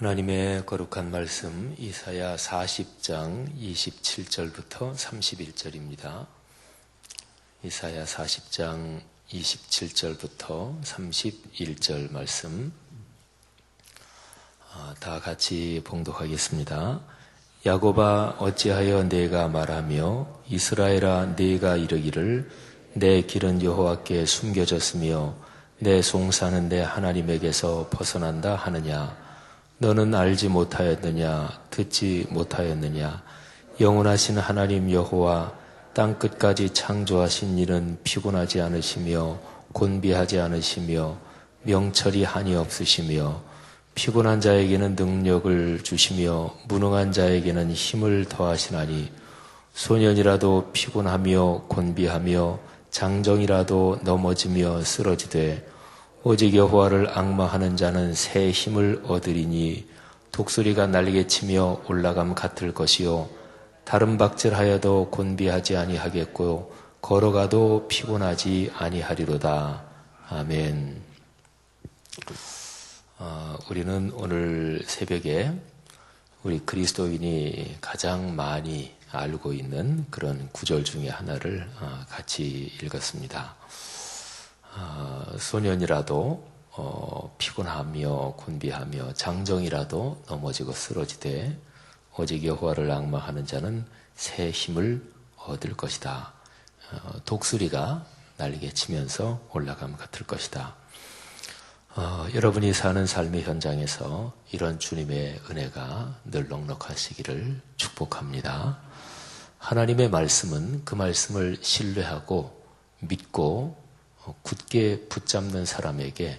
하나님의 거룩한 말씀 이사야 40장 27절부터 31절입니다. 이사야 40장 27절부터 31절 말씀 다 같이 봉독하겠습니다. 야곱아 어찌하여 내가 말하며 이스라엘아 내가 이르기를 내 길은 여호와께 숨겨졌으며 내 송사는 내 하나님에게서 벗어난다 하느냐. 너는 알지 못하였느냐 듣지 못하였느냐. 영원하신 하나님 여호와 땅끝까지 창조하신 이는 피곤하지 않으시며 곤비하지 않으시며 명철이 한이 없으시며 피곤한 자에게는 능력을 주시며 무능한 자에게는 힘을 더하시나니 소년이라도 피곤하며 곤비하며 장정이라도 넘어지며 쓰러지되 오직 여호와를 앙망하는 자는 새 힘을 얻으리니 독수리가 날개치며 올라감 같을 것이요 다른 박질하여도 곤비하지 아니하겠고 걸어가도 피곤하지 아니하리로다. 아멘. 우리는 오늘 새벽에 우리 그리스도인이 가장 많이 알고 있는 그런 구절 중에 하나를 같이 읽었습니다. 소년이라도 피곤하며 곤비하며 장정이라도 넘어지고 쓰러지되 오직 여호와를 앙망하는 자는 새 힘을 얻을 것이다. 독수리가 날개치면서 올라감 같을 것이다. 여러분이 사는 삶의 현장에서 이런 주님의 은혜가 늘 넉넉하시기를 축복합니다. 하나님의 말씀은 그 말씀을 신뢰하고 믿고 굳게 붙잡는 사람에게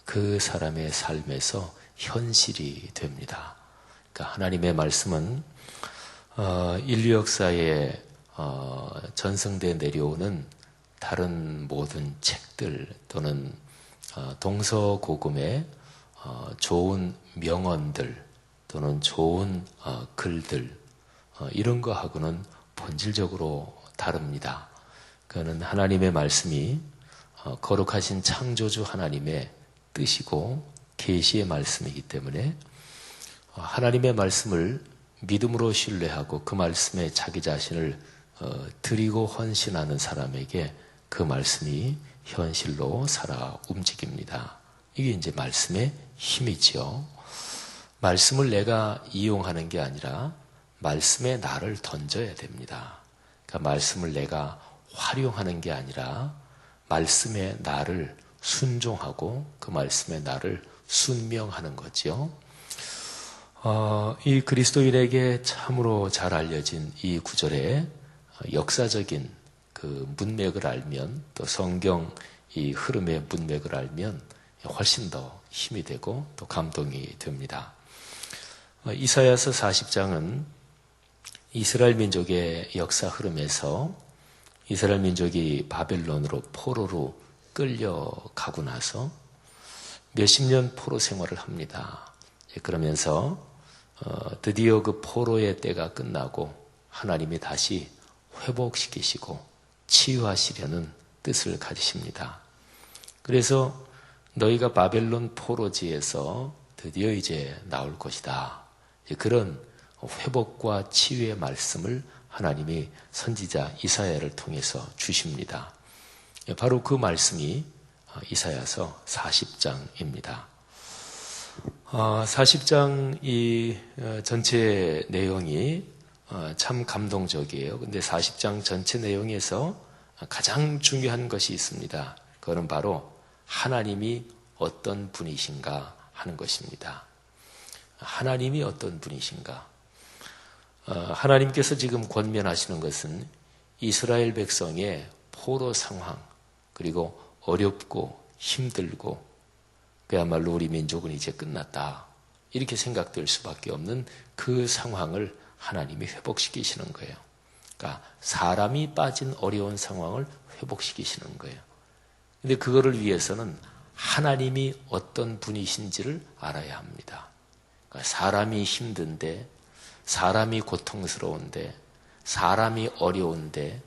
그 사람의 삶에서 현실이 됩니다. 그러니까 하나님의 말씀은 인류 역사에 전승돼 내려오는 다른 모든 책들 또는 동서고금의 좋은 명언들 또는 좋은 글들 이런 거하고는 본질적으로 다릅니다. 그거는 하나님의 말씀이 거룩하신 창조주 하나님의 뜻이고 계시의 말씀이기 때문에 하나님의 말씀을 믿음으로 신뢰하고 그 말씀에 자기 자신을 드리고 헌신하는 사람에게 그 말씀이 현실로 살아 움직입니다. 이게 이제 말씀의 힘이지요. 말씀을 내가 이용하는 게 아니라 말씀에 나를 던져야 됩니다. 그러니까 말씀을 내가 활용하는 게 아니라 말씀에 나를 순종하고 그 말씀에 나를 순명하는 거지요. 이 그리스도인에게 참으로 잘 알려진 이 구절의 역사적인 그 문맥을 알면 또 성경 이 흐름의 문맥을 알면 훨씬 더 힘이 되고 또 감동이 됩니다. 이사야서 40장은 이스라엘 민족의 역사 흐름에서 이스라엘 민족이 바벨론으로 포로로 끌려가고 나서 몇십 년 포로 생활을 합니다. 그러면서 드디어 그 포로의 때가 끝나고 하나님이 다시 회복시키시고 치유하시려는 뜻을 가지십니다. 그래서 너희가 바벨론 포로지에서 드디어 이제 나올 것이다. 그런 회복과 치유의 말씀을 하나님이 선지자 이사야를 통해서 주십니다. 바로 그 말씀이 이사야서 40장입니다. 40장 이 전체 내용이 참 감동적이에요. 근데 40장 전체 내용에서 가장 중요한 것이 있습니다. 그거는 바로 하나님이 어떤 분이신가 하는 것입니다. 하나님이 어떤 분이신가? 하나님께서 지금 권면하시는 것은 이스라엘 백성의 포로 상황, 그리고 어렵고 힘들고 그야말로 우리 민족은 이제 끝났다. 이렇게 생각될 수밖에 없는 그 상황을 하나님이 회복시키시는 거예요. 그러니까 사람이 빠진 어려운 상황을 회복시키시는 거예요. 근데 그거를 위해서는 하나님이 어떤 분이신지를 알아야 합니다. 그러니까 사람이 힘든데 사람이 고통스러운데 사람이 어려운데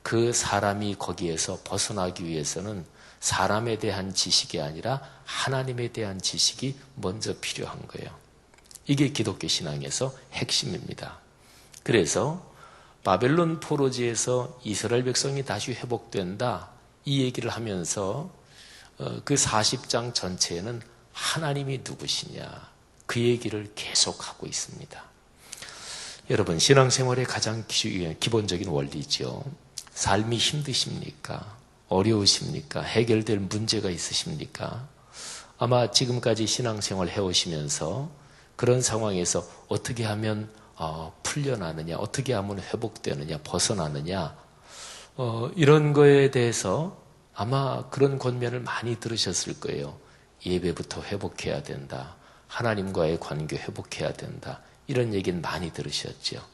그 사람이 거기에서 벗어나기 위해서는 사람에 대한 지식이 아니라 하나님에 대한 지식이 먼저 필요한 거예요. 이게 기독교 신앙에서 핵심입니다. 그래서 바벨론 포로지에서 이스라엘 백성이 다시 회복된다, 이 얘기를 하면서 그 40장 전체에는 하나님이 누구시냐, 그 얘기를 계속하고 있습니다. 여러분, 신앙생활의 가장 기본적인 원리죠. 삶이 힘드십니까? 어려우십니까? 해결될 문제가 있으십니까? 아마 지금까지 신앙생활 해오시면서 그런 상황에서 어떻게 하면 풀려나느냐, 어떻게 하면 회복되느냐, 벗어나느냐, 이런 거에 대해서 아마 그런 권면을 많이 들으셨을 거예요. 예배부터 회복해야 된다. 하나님과의 관계 회복해야 된다. 이런 얘기는 많이 들으셨죠.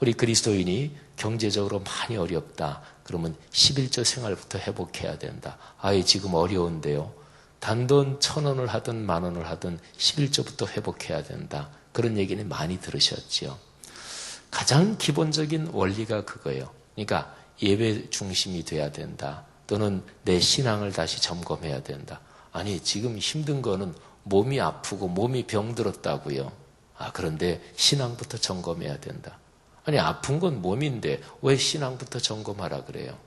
우리 그리스도인이 경제적으로 많이 어렵다. 그러면 11조 생활부터 회복해야 된다. 아예 지금 어려운데요. 단돈 1,000원을 하든 10,000원을 하든 11조부터 회복해야 된다. 그런 얘기는 많이 들으셨죠. 가장 기본적인 원리가 그거예요. 그러니까 예배 중심이 돼야 된다. 또는 내 신앙을 다시 점검해야 된다. 아니, 지금 힘든 거는 몸이 아프고 몸이 병들었다고요. 그런데 신앙부터 점검해야 된다. 아니, 아픈 건 몸인데 왜 신앙부터 점검하라 그래요?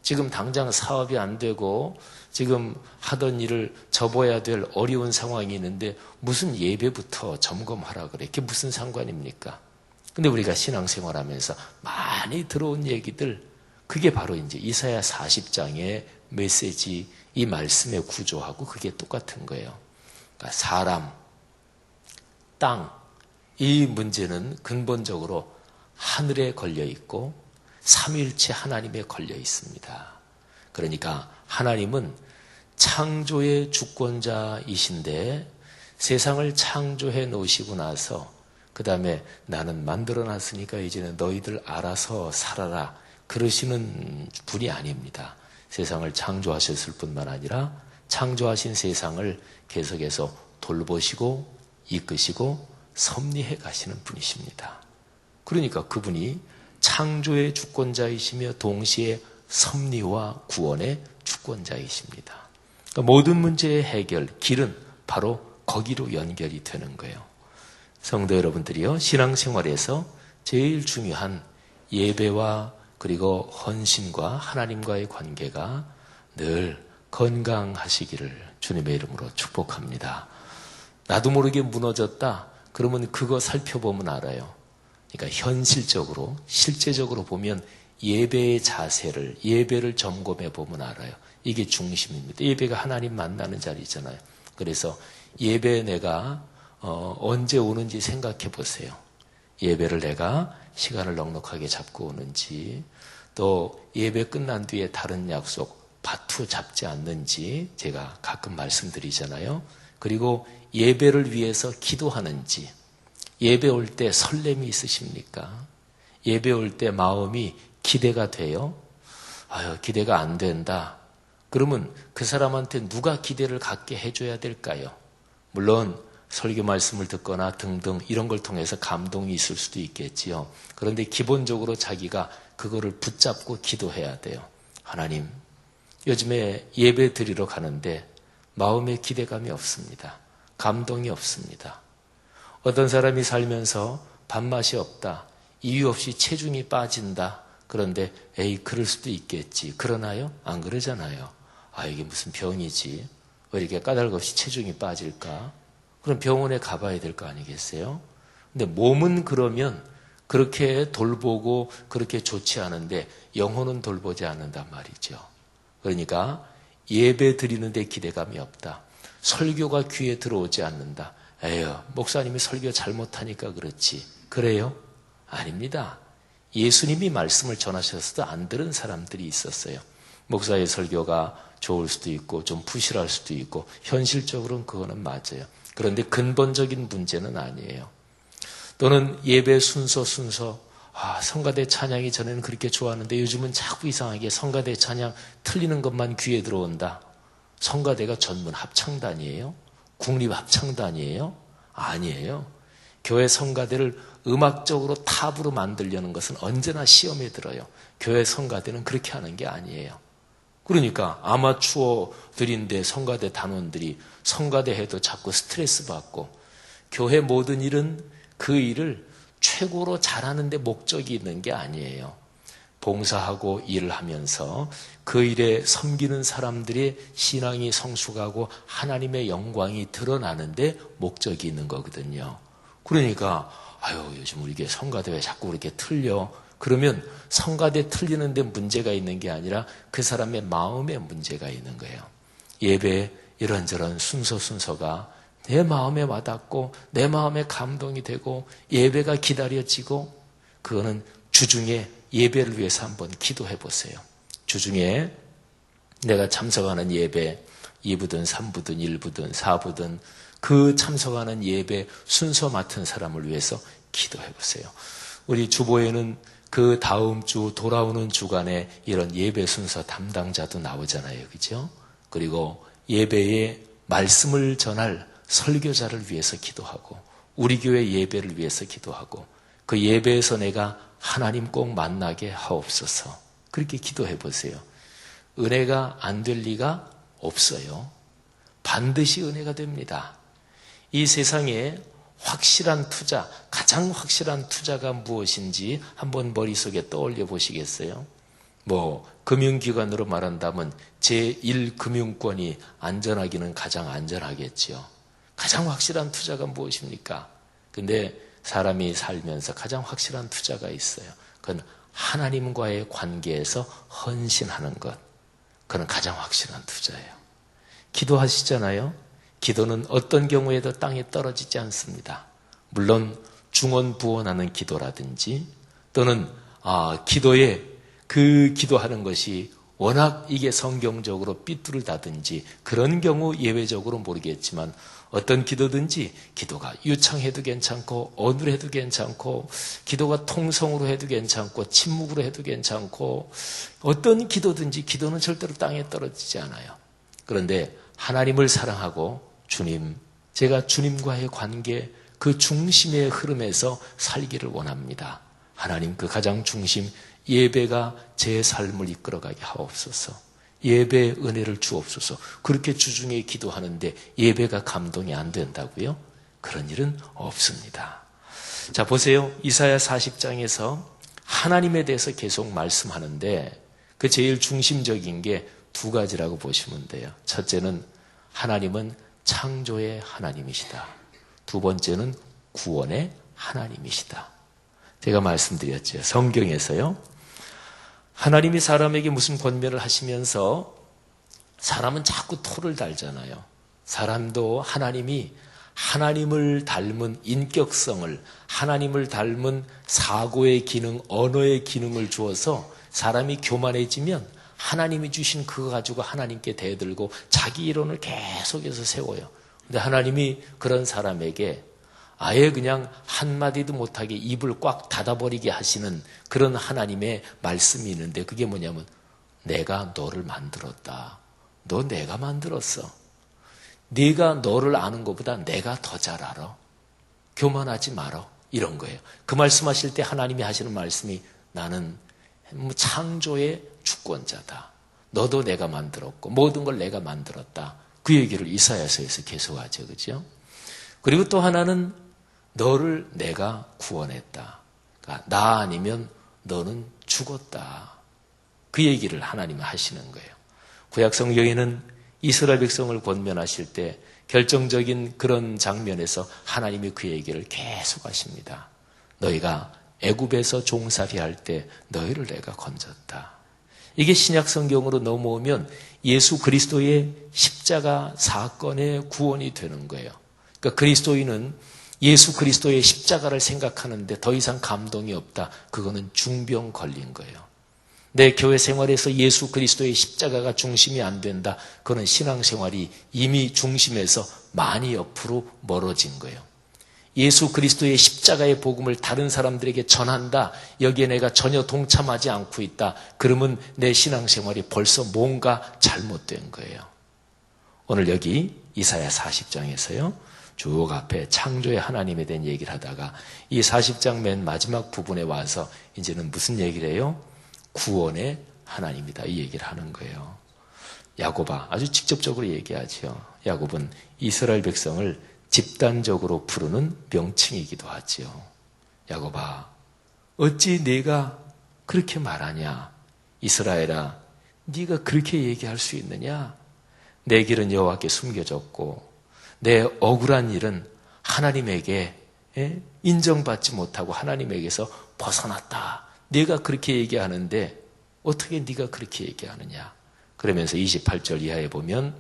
지금 당장 사업이 안 되고 지금 하던 일을 접어야 될 어려운 상황이 있는데 무슨 예배부터 점검하라 그래? 그게 무슨 상관입니까? 근데 우리가 신앙생활하면서 많이 들어온 얘기들, 그게 바로 이제 이사야 40장의 메시지, 이 말씀의 구조하고 그게 똑같은 거예요. 그러니까 사람, 땅, 이 문제는 근본적으로 하늘에 걸려 있고 삼위일체 하나님에 걸려 있습니다. 그러니까 하나님은 창조의 주권자이신데 세상을 창조해 놓으시고 나서 그 다음에 나는 만들어놨으니까 이제는 너희들 알아서 살아라, 그러시는 분이 아닙니다. 세상을 창조하셨을 뿐만 아니라 창조하신 세상을 계속해서 돌보시고 이끄시고 섭리해 가시는 분이십니다. 그러니까 그분이 창조의 주권자이시며 동시에 섭리와 구원의 주권자이십니다. 그러니까 모든 문제의 해결, 길은 바로 거기로 연결이 되는 거예요. 성도 여러분들이요, 신앙생활에서 제일 중요한 예배와 그리고 헌신과 하나님과의 관계가 늘 건강하시기를 주님의 이름으로 축복합니다. 나도 모르게 무너졌다. 그러면 그거 살펴보면 알아요. 그러니까 현실적으로, 실제적으로 보면 예배의 자세를, 예배를 점검해 보면 알아요. 이게 중심입니다. 예배가 하나님 만나는 자리잖아요. 그래서 예배에 내가 언제 오는지 생각해 보세요. 예배를 내가 시간을 넉넉하게 잡고 오는지, 또 예배 끝난 뒤에 다른 약속 바투 잡지 않는지 제가 가끔 말씀드리잖아요. 그리고 예배를 위해서 기도하는지, 예배 올 때 설렘이 있으십니까? 예배 올 때 마음이 기대가 돼요? 기대가 안 된다. 그러면 그 사람한테 누가 기대를 갖게 해줘야 될까요? 물론 설교 말씀을 듣거나 등등 이런 걸 통해서 감동이 있을 수도 있겠지요. 그런데 기본적으로 자기가 그거를 붙잡고 기도해야 돼요. 하나님, 요즘에 예배 드리러 가는데 마음에 기대감이 없습니다. 감동이 없습니다. 어떤 사람이 살면서 밥맛이 없다. 이유 없이 체중이 빠진다. 그런데 그럴 수도 있겠지. 그러나요? 안 그러잖아요. 이게 무슨 병이지. 왜 이렇게 까닭없이 체중이 빠질까? 그럼 병원에 가봐야 될 거 아니겠어요? 근데 몸은 그러면 그렇게 돌보고 그렇게 좋지 않은데 영혼은 돌보지 않는단 말이죠. 그러니까 예배 드리는데 기대감이 없다. 설교가 귀에 들어오지 않는다. 목사님이 설교 잘못하니까 그렇지. 그래요? 아닙니다. 예수님이 말씀을 전하셨어도 안 들은 사람들이 있었어요. 목사의 설교가 좋을 수도 있고 좀 부실할 수도 있고 현실적으로는 그거는 맞아요. 그런데 근본적인 문제는 아니에요. 또는 예배 순서 성가대 찬양이 전에는 그렇게 좋았는데 요즘은 자꾸 이상하게 성가대 찬양 틀리는 것만 귀에 들어온다. 성가대가 전문 합창단이에요? 국립합창단이에요? 아니에요. 교회 성가대를 음악적으로 탑으로 만들려는 것은 언제나 시험에 들어요. 교회 성가대는 그렇게 하는 게 아니에요. 그러니까 아마추어들인데 성가대 단원들이 성가대 해도 자꾸 스트레스 받고 교회 모든 일은 그 일을 최고로 잘하는 데 목적이 있는 게 아니에요. 봉사하고 일을 하면서 그 일에 섬기는 사람들의 신앙이 성숙하고 하나님의 영광이 드러나는데 목적이 있는 거거든요. 그러니까 요즘 우리 교회 성가대 왜 자꾸 그렇게 틀려? 그러면 성가대 틀리는데 문제가 있는 게 아니라 그 사람의 마음에 문제가 있는 거예요. 예배 이런저런 순서가 내 마음에 와닿고 내 마음에 감동이 되고 예배가 기다려지고, 그거는 주중에 예배를 위해서 한번 기도해 보세요. 주중에 내가 참석하는 예배 2부든 3부든 1부든 4부든 그 참석하는 예배 순서 맡은 사람을 위해서 기도해 보세요. 우리 주보에는 그 다음 주 돌아오는 주간에 이런 예배 순서 담당자도 나오잖아요. 그죠? 그리고 예배에 말씀을 전할 설교자를 위해서 기도하고, 우리 교회 예배를 위해서 기도하고, 그 예배에서 내가 하나님 꼭 만나게 하옵소서. 그렇게 기도해 보세요. 은혜가 안 될 리가 없어요. 반드시 은혜가 됩니다. 이 세상에 확실한 투자, 가장 확실한 투자가 무엇인지 한번 머릿속에 떠올려 보시겠어요? 금융기관으로 말한다면 제1금융권이 안전하기는 가장 안전하겠지요. 가장 확실한 투자가 무엇입니까? 근데 사람이 살면서 가장 확실한 투자가 있어요. 그건 하나님과의 관계에서 헌신하는 것. 그건 가장 확실한 투자예요. 기도하시잖아요. 기도는 어떤 경우에도 땅에 떨어지지 않습니다. 물론 중언부언하는 기도라든지, 또는 기도에 그 기도하는 것이 워낙 이게 성경적으로 삐뚤다든지 그런 경우 예외적으로 모르겠지만, 어떤 기도든지 기도가 유창해도 괜찮고 어눌해도 괜찮고, 기도가 통성으로 해도 괜찮고 침묵으로 해도 괜찮고, 어떤 기도든지 기도는 절대로 땅에 떨어지지 않아요. 그런데 하나님을 사랑하고 주님, 제가 주님과의 관계 그 중심의 흐름에서 살기를 원합니다. 하나님 그 가장 중심 예배가 제 삶을 이끌어가게 하옵소서. 예배의 은혜를 주옵소서. 그렇게 주중에 기도하는데 예배가 감동이 안 된다고요? 그런 일은 없습니다. 자, 보세요. 이사야 40장에서 하나님에 대해서 계속 말씀하는데 그 제일 중심적인 게 두 가지라고 보시면 돼요. 첫째는 하나님은 창조의 하나님이시다. 두 번째는 구원의 하나님이시다. 제가 말씀드렸죠. 성경에서요, 하나님이 사람에게 무슨 권면을 하시면서 사람은 자꾸 토를 달잖아요. 사람도 하나님이 하나님을 닮은 인격성을, 하나님을 닮은 사고의 기능, 언어의 기능을 주어서 사람이 교만해지면 하나님이 주신 그거 가지고 하나님께 대들고 자기 이론을 계속해서 세워요. 근데 하나님이 그런 사람에게 아예 그냥 한마디도 못하게 입을 꽉 닫아버리게 하시는 그런 하나님의 말씀이 있는데, 그게 뭐냐면 내가 너를 만들었다. 너 내가 만들었어. 네가 너를 아는 것보다 내가 더 잘 알아. 교만하지 말어. 이런 거예요. 그 말씀하실 때 하나님이 하시는 말씀이 나는 창조의 주권자다. 너도 내가 만들었고 모든 걸 내가 만들었다. 그 얘기를 이사야서에서 계속하죠. 그죠? 그리고 또 하나는 너를 내가 구원했다. 그러니까 나 아니면 너는 죽었다. 그 얘기를 하나님은 하시는 거예요. 구약 성경에는 이스라엘 백성을 권면하실 때 결정적인 그런 장면에서 하나님이 그 얘기를 계속 하십니다. 너희가 애굽에서 종살이 할 때 너희를 내가 건졌다. 이게 신약 성경으로 넘어오면 예수 그리스도의 십자가 사건의 구원이 되는 거예요. 그러니까 그리스도인은 예수 그리스도의 십자가를 생각하는데 더 이상 감동이 없다. 그거는 중병 걸린 거예요. 내 교회 생활에서 예수 그리스도의 십자가가 중심이 안 된다. 그거는 신앙생활이 이미 중심에서 많이 옆으로 멀어진 거예요. 예수 그리스도의 십자가의 복음을 다른 사람들에게 전한다. 여기에 내가 전혀 동참하지 않고 있다. 그러면 내 신앙생활이 벌써 뭔가 잘못된 거예요. 오늘 여기 이사야 40장에서요. 쭉 앞에 창조의 하나님에 대한 얘기를 하다가 이 40장 맨 마지막 부분에 와서 이제는 무슨 얘기를 해요? 구원의 하나님이다. 이 얘기를 하는 거예요. 야곱아, 아주 직접적으로 얘기하죠. 야곱은 이스라엘 백성을 집단적으로 부르는 명칭이기도 하지요. 야곱아, 어찌 네가 그렇게 말하냐? 이스라엘아, 네가 그렇게 얘기할 수 있느냐? 내 길은 여호와께 숨겨졌고 내 억울한 일은 하나님에게 인정받지 못하고 하나님에게서 벗어났다. 네가 그렇게 얘기하는데 어떻게 네가 그렇게 얘기하느냐? 그러면서 28절 이하에 보면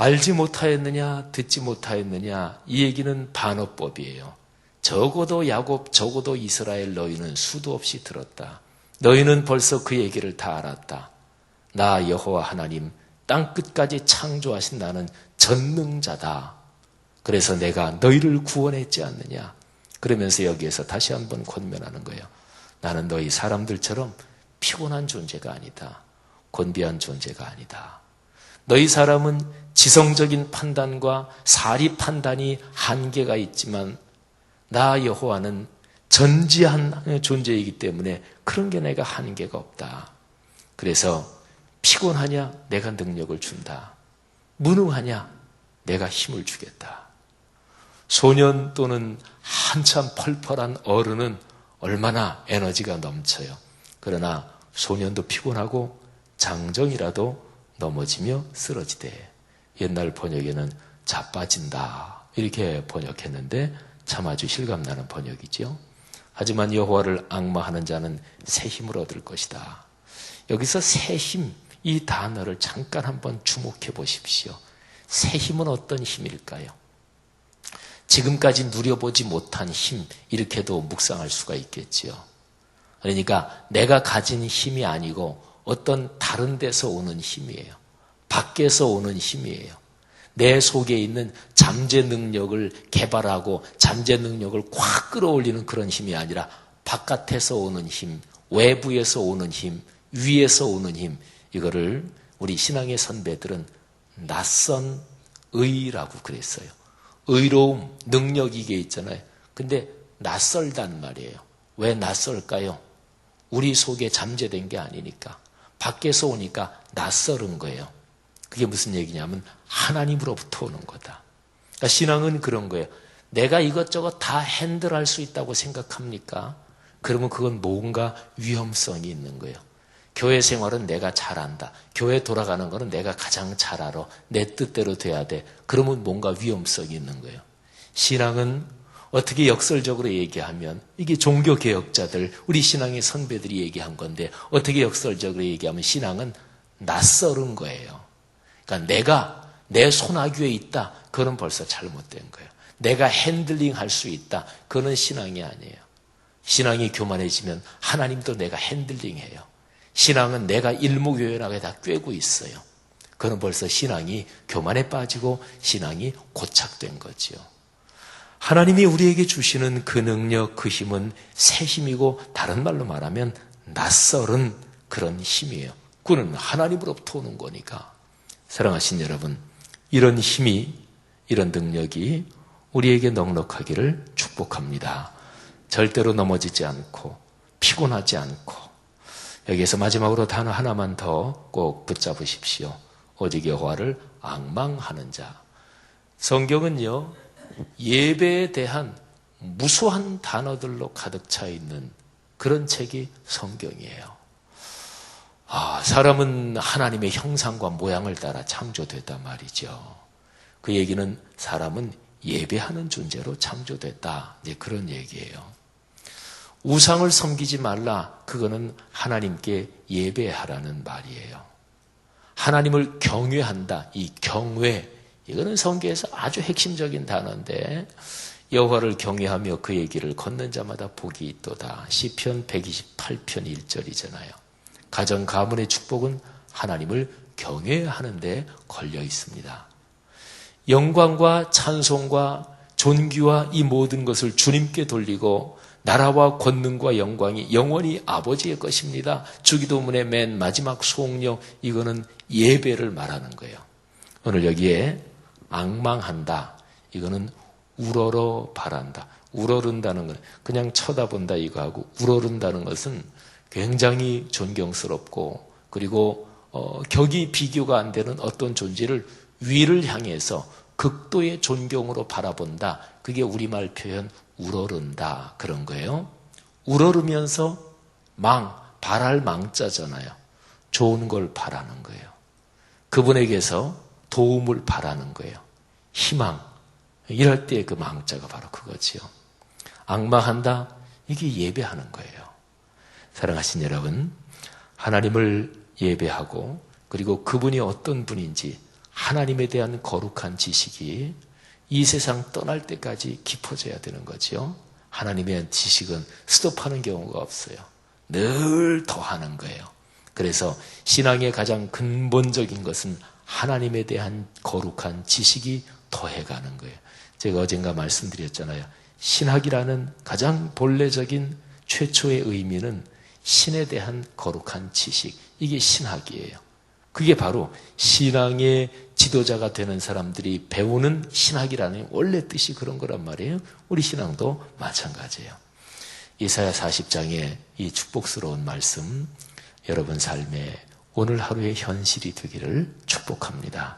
알지 못하였느냐, 듣지 못하였느냐, 이 얘기는 반어법이에요. 적어도 야곱, 적어도 이스라엘 너희는 수도 없이 들었다. 너희는 벌써 그 얘기를 다 알았다. 나 여호와 하나님, 땅끝까지 창조하신 나는 전능자다. 그래서 내가 너희를 구원했지 않느냐. 그러면서 여기에서 다시 한번 권면하는 거예요. 나는 너희 사람들처럼 피곤한 존재가 아니다. 곤비한 존재가 아니다. 너희 사람은 지성적인 판단과 사리 판단이 한계가 있지만 나 여호와는 전지한 존재이기 때문에 그런 게 내가 한계가 없다. 그래서 피곤하냐? 내가 능력을 준다. 무능하냐? 내가 힘을 주겠다. 소년 또는 한참 펄펄한 어른은 얼마나 에너지가 넘쳐요. 그러나 소년도 피곤하고 장정이라도 넘어지며 쓰러지되, 옛날 번역에는 자빠진다 이렇게 번역했는데 참 아주 실감나는 번역이죠. 하지만 여호와를 앙망하는 자는 새 힘을 얻을 것이다. 여기서 새 힘, 이 단어를 잠깐 한번 주목해 보십시오. 새 힘은 어떤 힘일까요? 지금까지 누려보지 못한 힘, 이렇게도 묵상할 수가 있겠지요. 그러니까 내가 가진 힘이 아니고 어떤 다른 데서 오는 힘이에요. 밖에서 오는 힘이에요. 내 속에 있는 잠재 능력을 개발하고 잠재 능력을 꽉 끌어올리는 그런 힘이 아니라 바깥에서 오는 힘, 외부에서 오는 힘, 위에서 오는 힘, 이거를 우리 신앙의 선배들은 낯선 의라고 그랬어요. 의로움, 능력 이게 있잖아요. 근데 낯설단 말이에요. 왜 낯설까요? 우리 속에 잠재된 게 아니니까. 밖에서 오니까 낯설은 거예요. 그게 무슨 얘기냐면 하나님으로부터 오는 거다. 그러니까 신앙은 그런 거예요. 내가 이것저것 다 핸들할 수 있다고 생각합니까? 그러면 그건 뭔가 위험성이 있는 거예요. 교회 생활은 내가 잘한다. 교회 돌아가는 거는 내가 가장 잘 알아. 내 뜻대로 돼야 돼. 그러면 뭔가 위험성이 있는 거예요. 신앙은 어떻게 역설적으로 얘기하면 이게 종교개혁자들, 우리 신앙의 선배들이 얘기한 건데 어떻게 역설적으로 얘기하면 신앙은 낯설은 거예요. 그러니까 내가 내 손아귀에 있다. 그건 벌써 잘못된 거예요. 내가 핸들링 할 수 있다. 그건 신앙이 아니에요. 신앙이 교만해지면 하나님도 내가 핸들링해요. 신앙은 내가 일목요연하게 다 꿰고 있어요. 그건 벌써 신앙이 교만에 빠지고 신앙이 고착된 거지요. 하나님이 우리에게 주시는 그 능력, 그 힘은 새 힘이고 다른 말로 말하면 낯설은 그런 힘이에요. 그는 하나님으로부터 오는 거니까. 사랑하신 여러분, 이런 힘이, 이런 능력이 우리에게 넉넉하기를 축복합니다. 절대로 넘어지지 않고 피곤하지 않고. 여기에서 마지막으로 단어 하나만 더 꼭 붙잡으십시오. 오직 여호와를 앙망하는 자. 성경은요, 예배에 대한 무수한 단어들로 가득 차 있는 그런 책이 성경이에요. 사람은 하나님의 형상과 모양을 따라 창조됐단 말이죠. 그 얘기는 사람은 예배하는 존재로 창조됐다. 이제 그런 얘기예요. 우상을 섬기지 말라. 그거는 하나님께 예배하라는 말이에요. 하나님을 경외한다. 이 경외, 이거는 성경에서 아주 핵심적인 단어인데 여호와를 경외하며 그의 길을 걷는 자마다 복이 있도다. 시편 128편 1절이잖아요. 가정 가문의 축복은 하나님을 경외하는 데 걸려 있습니다. 영광과 찬송과 존귀와 이 모든 것을 주님께 돌리고 나라와 권능과 영광이 영원히 아버지의 것입니다. 주기도문의 맨 마지막 소옥령, 이거는 예배를 말하는 거예요. 오늘 여기에 앙망한다, 이거는 우러러 바란다. 우러른다는 건 그냥 쳐다본다 이거하고 우러른다는 것은 굉장히 존경스럽고 그리고 격이 비교가 안 되는 어떤 존재를 위를 향해서 극도의 존경으로 바라본다. 그게 우리말 표현 우러른다 그런 거예요. 우러르면서 바랄 망자잖아요. 좋은 걸 바라는 거예요. 그분에게서 도움을 바라는 거예요. 희망. 이럴 때 그 망자가 바로 그거지요. 앙망한다. 이게 예배하는 거예요. 사랑하신 여러분, 하나님을 예배하고 그리고 그분이 어떤 분인지 하나님에 대한 거룩한 지식이 이 세상 떠날 때까지 깊어져야 되는 거죠. 하나님에 대한 지식은 스톱하는 경우가 없어요. 늘 더하는 거예요. 그래서 신앙의 가장 근본적인 것은 하나님에 대한 거룩한 지식이 더해가는 거예요. 제가 어젠가 말씀드렸잖아요. 신학이라는 가장 본래적인 최초의 의미는 신에 대한 거룩한 지식, 이게 신학이에요. 그게 바로 신앙의 지도자가 되는 사람들이 배우는 신학이라는 원래 뜻이 그런 거란 말이에요. 우리 신앙도 마찬가지예요. 이사야 40장의 이 축복스러운 말씀, 여러분 삶에 오늘 하루의 현실이 되기를 축복합니다.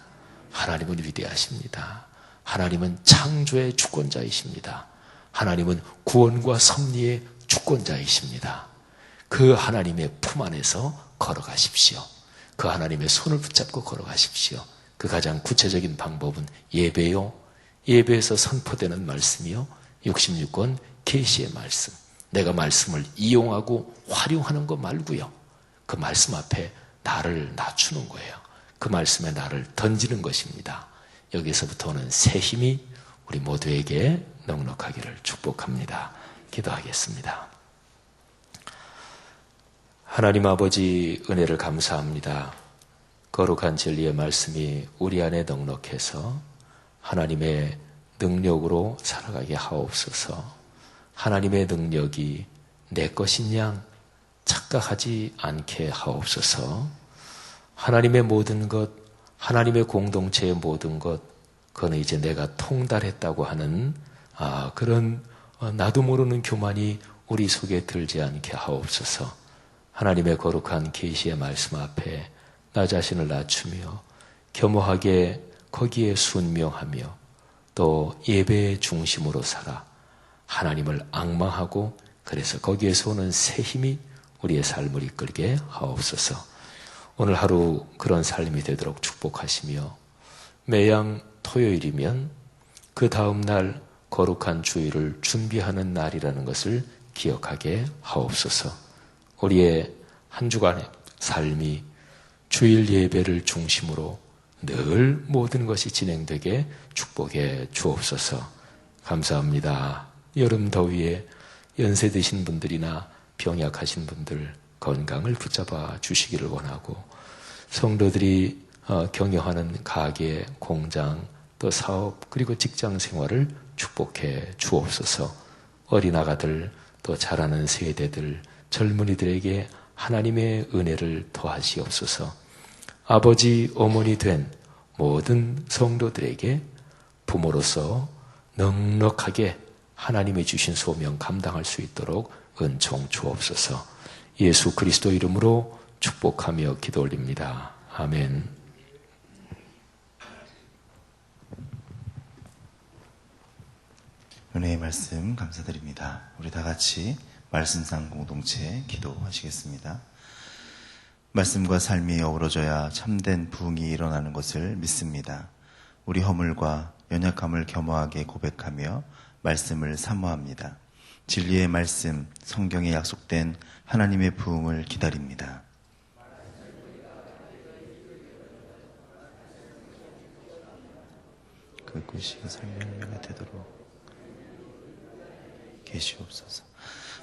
하나님은 위대하십니다. 하나님은 창조의 주권자이십니다. 하나님은 구원과 섭리의 주권자이십니다. 그 하나님의 품 안에서 걸어가십시오. 그 하나님의 손을 붙잡고 걸어가십시오. 그 가장 구체적인 방법은 예배요. 예배에서 선포되는 말씀이요. 66권 계시의 말씀. 내가 말씀을 이용하고 활용하는 것 말고요. 그 말씀 앞에 나를 낮추는 거예요. 그 말씀에 나를 던지는 것입니다. 여기서부터 오는 새 힘이 우리 모두에게 넉넉하기를 축복합니다. 기도하겠습니다. 하나님 아버지 은혜를 감사합니다. 거룩한 진리의 말씀이 우리 안에 넉넉해서 하나님의 능력으로 살아가게 하옵소서. 하나님의 능력이 내 것인 양 착각하지 않게 하옵소서. 하나님의 모든 것, 하나님의 공동체의 모든 것, 그건 이제 내가 통달했다고 하는 그런 나도 모르는 교만이 우리 속에 들지 않게 하옵소서. 하나님의 거룩한 계시의 말씀 앞에 나 자신을 낮추며 겸허하게 거기에 순명하며 또 예배의 중심으로 살아 하나님을 앙망하고 그래서 거기에서 오는 새 힘이 우리의 삶을 이끌게 하옵소서. 오늘 하루 그런 삶이 되도록 축복하시며 매양 토요일이면 그 다음 날 거룩한 주일을 준비하는 날이라는 것을 기억하게 하옵소서. 우리의 한 주간의 삶이 주일 예배를 중심으로 늘 모든 것이 진행되게 축복해 주옵소서. 감사합니다. 여름 더위에 연세 드신 분들이나 병약하신 분들 건강을 붙잡아 주시기를 원하고 성도들이 경영하는 가게, 공장, 또 사업 그리고 직장 생활을 축복해 주옵소서. 어린아가들 또 자라는 세대들 젊은이들에게 하나님의 은혜를 더하시옵소서. 아버지, 어머니 된 모든 성도들에게 부모로서 넉넉하게 하나님이 주신 소명 감당할 수 있도록 은총 주옵소서. 예수 그리스도 이름으로 축복하며 기도 올립니다. 아멘. 은혜의 말씀 감사드립니다. 우리 다 같이 말씀상 공동체 기도하시겠습니다. 말씀과 삶이 어우러져야 참된 부흥이 일어나는 것을 믿습니다. 우리 허물과 연약함을 겸허하게 고백하며 말씀을 사모합니다. 진리의 말씀, 성경에 약속된 하나님의 부흥을 기다립니다. 그 끝이 삶의 열매가 되도록 계시옵소서.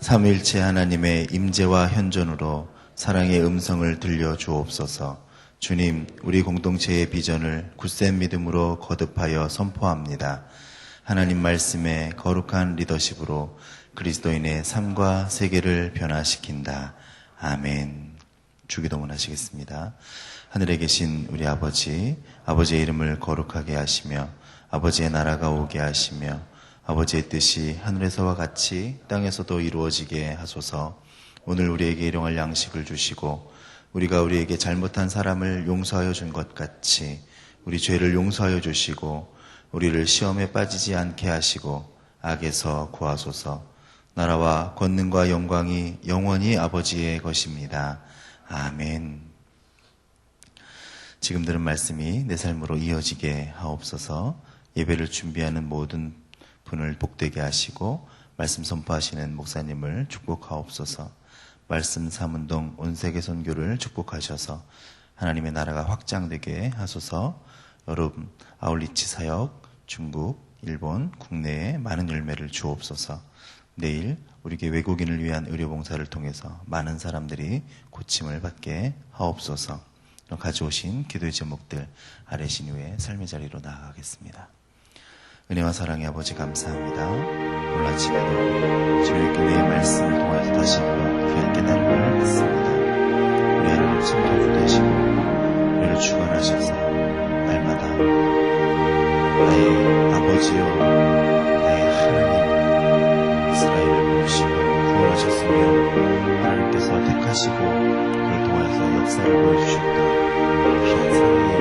삼위일체 하나님의 임재와 현존으로 사랑의 음성을 들려주옵소서. 주님, 우리 공동체의 비전을 굳센 믿음으로 거듭하여 선포합니다. 하나님 말씀의 거룩한 리더십으로 그리스도인의 삶과 세계를 변화시킨다. 아멘. 주기도문 하시겠습니다. 하늘에 계신 우리 아버지, 아버지의 이름을 거룩하게 하시며 아버지의 나라가 오게 하시며 아버지의 뜻이 하늘에서와 같이 땅에서도 이루어지게 하소서. 오늘 우리에게 일용할 양식을 주시고 우리가 우리에게 잘못한 사람을 용서하여 준 것 같이 우리 죄를 용서하여 주시고 우리를 시험에 빠지지 않게 하시고 악에서 구하소서. 나라와 권능과 영광이 영원히 아버지의 것입니다. 아멘. 지금 들은 말씀이 내 삶으로 이어지게 하옵소서. 예배를 준비하는 모든 분을 복되게 하시고 말씀 선포하시는 목사님을 축복하옵소서. 말씀 삼운동 온 세계 선교를 축복하셔서 하나님의 나라가 확장되게 하소서. 여러분 아울리치 사역 중국, 일본, 국내에 많은 열매를 주옵소서. 내일 우리 교회 외국인을 위한 의료봉사를 통해서 많은 사람들이 고침을 받게 하옵소서. 가져오신 기도의 제목들 아뢰신 후에 삶의 자리로 나아가겠습니다. 은혜와 사랑의 아버지 감사합니다. 오늘 아침에도 주의 교회의 말씀을 통해서 다시 한번 귀한 깨달음을 받습니다. 우리 하나님 성도를 되시고 우리를 주관하셔서 날마다 나의 아버지여 나의 하나님 이스라엘을 부르시고 구원하셨으며 하나님께서 택하시고 그를 통해서 역사를 보여주셨던 귀한 사랑의